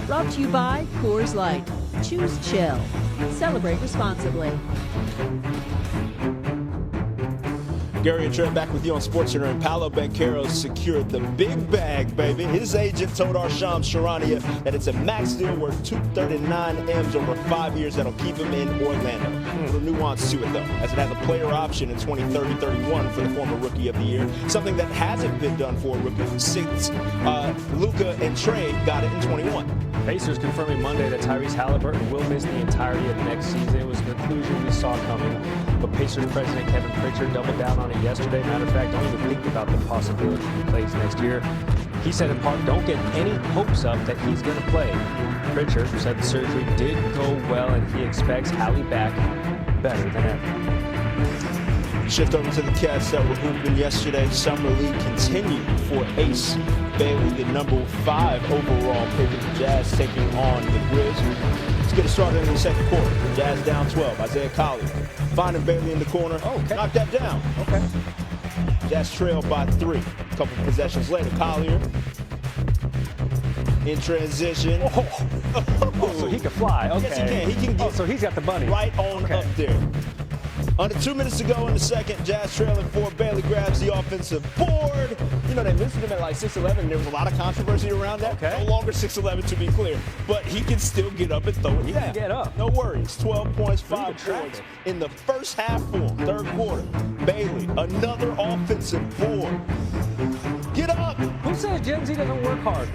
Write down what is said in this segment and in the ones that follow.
Brought to you by Coors Light. Choose chill. Celebrate responsibly. Gary and Trey back with you on SportsCenter, and Paolo Banchero secured the big bag, baby. His agent told our Shams Charania that it's a max deal worth $239 M's over 5 years that'll keep him in Orlando. A little nuance to it, though, as it has a player option in 2030-31 for the former Rookie of the Year, something that hasn't been done for a rookie since Luka and Trey got it in 21. Pacers confirming Monday that Tyrese Halliburton will miss the entirety of next season. It was a conclusion we saw coming, but Pacers president Kevin Pritchard doubled down on it yesterday. Matter of fact, don't even think about the possibility he plays next year. He said in part, don't get any hopes up that he's going to play. Pritchard said the surgery did go well and he expects Hallie back better than ever. Shift over to the Cats that were hooping yesterday. Summer League continued for Ace Bailey, the number 5 overall pick of the Jazz, taking on the Grizzlies. Let's get it started in the second quarter. Jazz down 12. Isaiah Collier finding Bailey in the corner. Oh, okay. Knock that down. Okay. Jazz trailed by 3. A couple possessions later, Collier in transition. Oh, so he can fly. Okay. Yes, he can. He can get so he's got the bunny. right on up there. Under 2 minutes to go in the second, Jazz trailing 4. Bailey grabs the offensive board. You know, they listed him at like 6'11", and there was a lot of controversy around that. Okay. No longer 6'11", to be clear. But he can still get up and throw it. He can get up. No worries. 12 points, 5 track points it. in the first half for him. Third quarter. Bailey, another offensive board. Get up. Who says Gen Z doesn't work hard?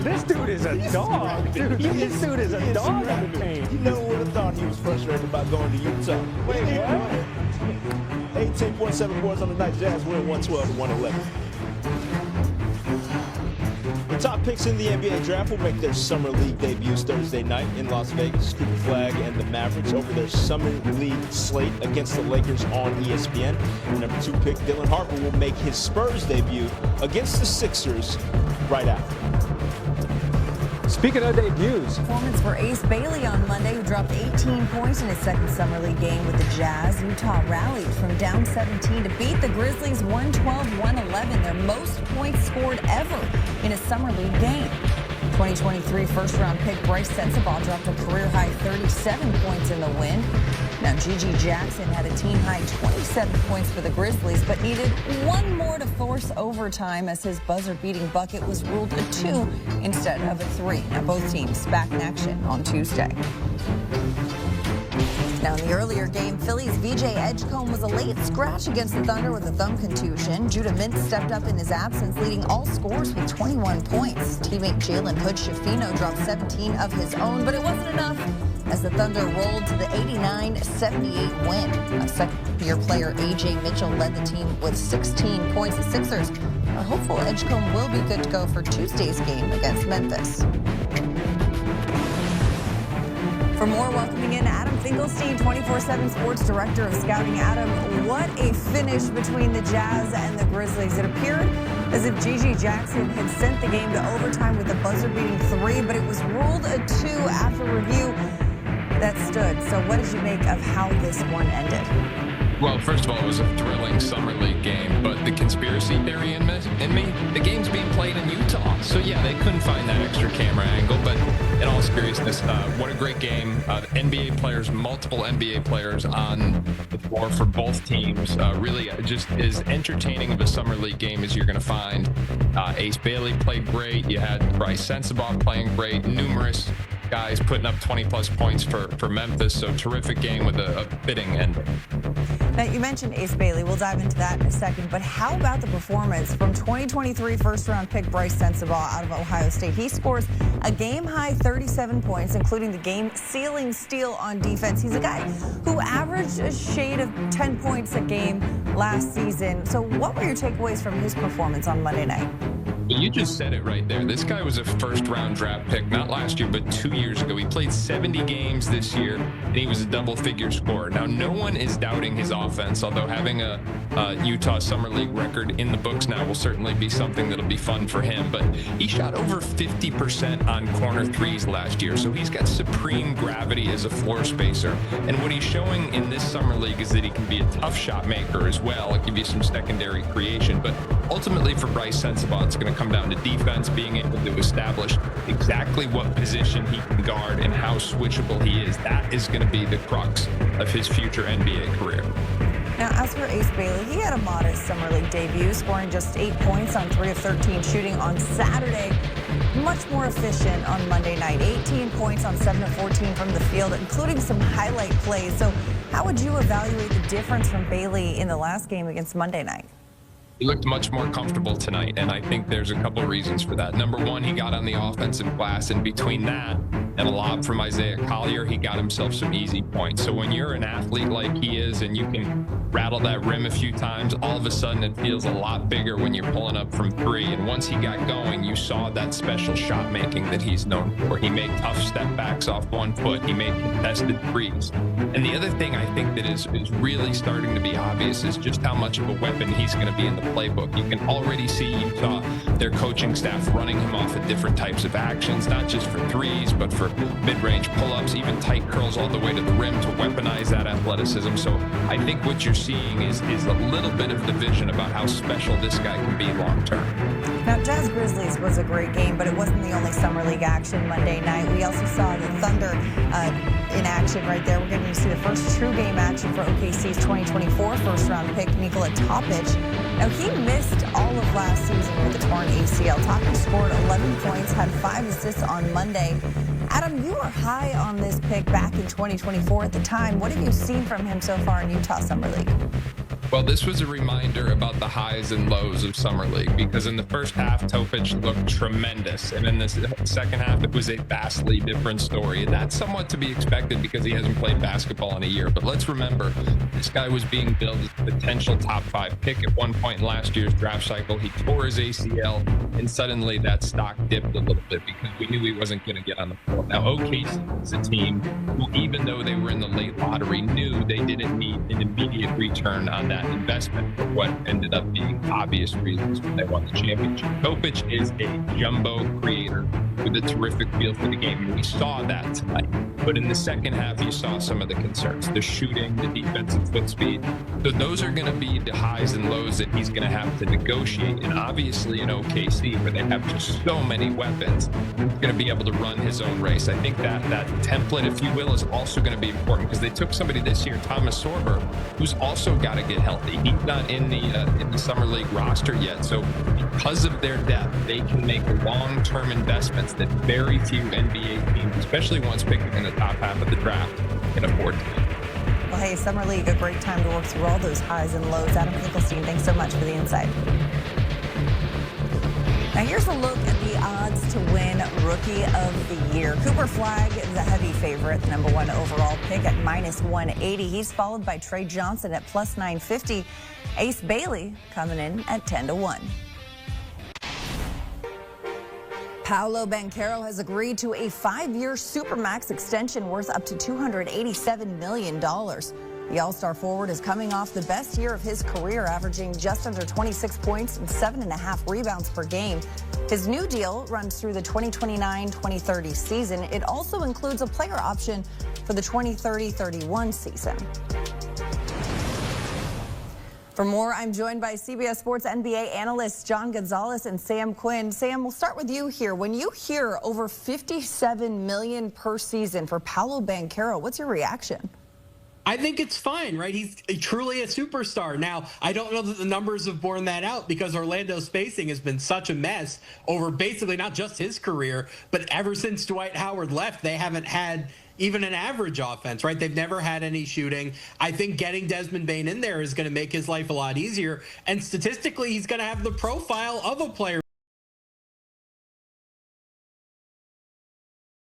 This dude is a dog. Dude, this dude is a dog in the paint. You never would have thought he was frustrated about going to Utah. Wait, what? 18.7 points on the night. Jazz win 112-111. The top picks in the NBA draft will make their Summer League debuts Thursday night in Las Vegas. Cooper Flag and the Mavericks over their Summer League slate against the Lakers on ESPN. The number 2 pick, Dylan Harper, will make his Spurs debut against the Sixers right after. Speaking of debuts, Performance for Ace Bailey on Monday, who dropped 18 points in his second Summer League game with the Jazz. Utah rallied from down 17 to beat the Grizzlies 112-111, their most points scored ever in a Summer League game. 2023 first-round pick Bryce Sensabaugh dropped a career-high 37 points in the win. Now, Gigi Jackson had a team-high 27 points for the Grizzlies, but needed one more to force overtime as his buzzer-beating bucket was ruled a 2 instead of a 3. Now, both teams back in action on Tuesday. Now, in the earlier game, Phillies VJ Edgecombe was a late scratch against the Thunder with a thumb contusion. Judah Mintz stepped up in his absence, leading all scorers with 21 points. Teammate Jalen Hood-Schifino dropped 17 of his own, but it wasn't enough as the Thunder rolled to the 89-78 win. A second-year player A.J. Mitchell led the team with 16 points. The Sixers are hopeful Edgecombe will be good to go for Tuesday's game against Memphis. For more, welcoming in Adam Finkelstein, 24/7 Sports Director of Scouting. Adam, what a finish between the Jazz and the Grizzlies. It appeared as if Gigi Jackson had sent the game to overtime with a buzzer-beating 3, but it was ruled a 2 after review. That stood. So what did you make of how this one ended? Well, first of all, it was a thrilling Summer League game, but the conspiracy theory in me, the game's being played in Utah. So, yeah, they couldn't find that extra camera angle, but in all seriousness, what a great game. NBA players, multiple NBA players on the floor for both teams. Really just as entertaining of a Summer League game as you're going to find. Ace Bailey played great. You had Bryce Sensabaugh playing great. Numerous guys putting up 20-plus points for Memphis. So terrific game with a fitting ending. Now, you mentioned Ace Bailey. We'll dive into that in a second. But how about the performance from 2023 first-round pick Bryce Sensabaugh out of Ohio State? He scores a game-high 37 points, including the game-sealing steal on defense. He's a guy who averaged a shade of 10 points a game last season. So what were your takeaways from his performance on Monday night? You just said it right there. This guy was a first-round draft pick, not last year, but 2 years ago. He played 70 games this year, and he was a double-figure scorer. Now, no one is doubting his offense, although having a Utah Summer League record in the books now will certainly be something that'll be fun for him. But he shot over 50% on corner threes last year, so he's got supreme gravity as a floor spacer. And what he's showing in this Summer League is that he can be a tough shot maker as well. It'll give you some secondary creation. But ultimately, for Bryce Sensabaugh, it's going to to come down to defense, being able to establish exactly what position he can guard and how switchable he is. That is going to be the crux of his future NBA career. Now, as for Ace Bailey, he had a modest Summer League debut, scoring just 8 points on 3 of 13 shooting on Saturday. Much more efficient on Monday night. 18 points on 7 of 14 from the field, including some highlight plays. So how would you evaluate the difference from Bailey in the last game against Monday night? He looked much more comfortable tonight, and I think there's a couple reasons for that. Number one, he got on the offensive glass, and between that and a lob from Isaiah Collier, he got himself some easy points. So when you're an athlete like he is and you can rattle that rim a few times, all of a sudden it feels a lot bigger when you're pulling up from 3. And once he got going, you saw that special shot making that he's known for. He made tough step backs off 1 foot. He made contested threes. And the other thing I think that is really starting to be obvious is just how much of a weapon he's going to be in the playbook. You can already see Utah, their coaching staff, running him off of different types of actions, not just for threes, but for mid-range pull-ups, even tight curls all the way to the rim to weaponize that athleticism. So I think what you're seeing is a little bit of the vision about how special this guy can be long-term. Now, Jazz Grizzlies was a great game, but it wasn't the only Summer League action Monday night. We also saw the Thunder in action right there. We're getting to see the first true game action for OKC's 2024 first-round pick, Nikola Topic. Now, he missed all of last season with a torn ACL. Topic scored 11 points, had 5 assists on Monday. Adam, you were high on this pick back in 2024 at the time. What have you seen from him so far in Utah Summer League? Well, this was a reminder about the highs and lows of Summer League, because in the first half, Topic looked tremendous. And in the second half, it was a vastly different story. And that's somewhat to be expected because he hasn't played basketball in a year. But let's remember, this guy was being billed as a potential top 5 pick at one point in last year's draft cycle. He tore his ACL, and suddenly that stock dipped a little bit because we knew he wasn't going to get on the floor. Now, OKC is a team who, even though they were in the late lottery, knew they didn't need an immediate return on that investment for what ended up being obvious reasons when they won the championship. Topic is a jumbo creator with a terrific feel for the game, and we saw that tonight. But in the second half, you saw some of the concerns, the shooting, the defensive foot speed. So those are going to be the highs and lows that he's going to have to negotiate. And obviously in OKC, where they have just so many weapons, he's going to be able to run his own race. I think that template, if you will, is also going to be important because they took somebody this year, Thomas Sorber, who's also got to get healthy. He's not in the Summer League roster yet. So because of their depth, they can make long-term investments that very few NBA teams, especially ones picking in the top half of the draft, can afford to do. Well, hey, Summer League, a great time to work through all those highs and lows. Adam Finkelstein, thanks so much for the insight. Now here's a look at the odds to win Rookie of the Year. Cooper Flagg, the heavy favorite, the #1 overall pick at -180. He's followed by Trey Johnson at +950. Ace Bailey coming in at 10-1. Paolo Banchero has agreed to a 5-year Supermax extension worth up to $287 million. The All-Star forward is coming off the best year of his career, averaging just under 26 points and 7.5 rebounds per game. His new deal runs through the 2029-2030 season. It also includes a player option for the 2030-31 season. For more, I'm joined by CBS Sports NBA analysts John Gonzalez and Sam Quinn. Sam, we'll start with you here. When you hear over $57 million per season for Paolo Banchero, what's your reaction? I think it's fine, right? He's truly a superstar. Now, I don't know that the numbers have borne that out because Orlando's spacing has been such a mess over basically not just his career, but ever since Dwight Howard left, they haven't had even an average offense, right? They've never had any shooting. I think getting Desmond Bane in there is going to make his life a lot easier. And statistically, he's going to have the profile of a player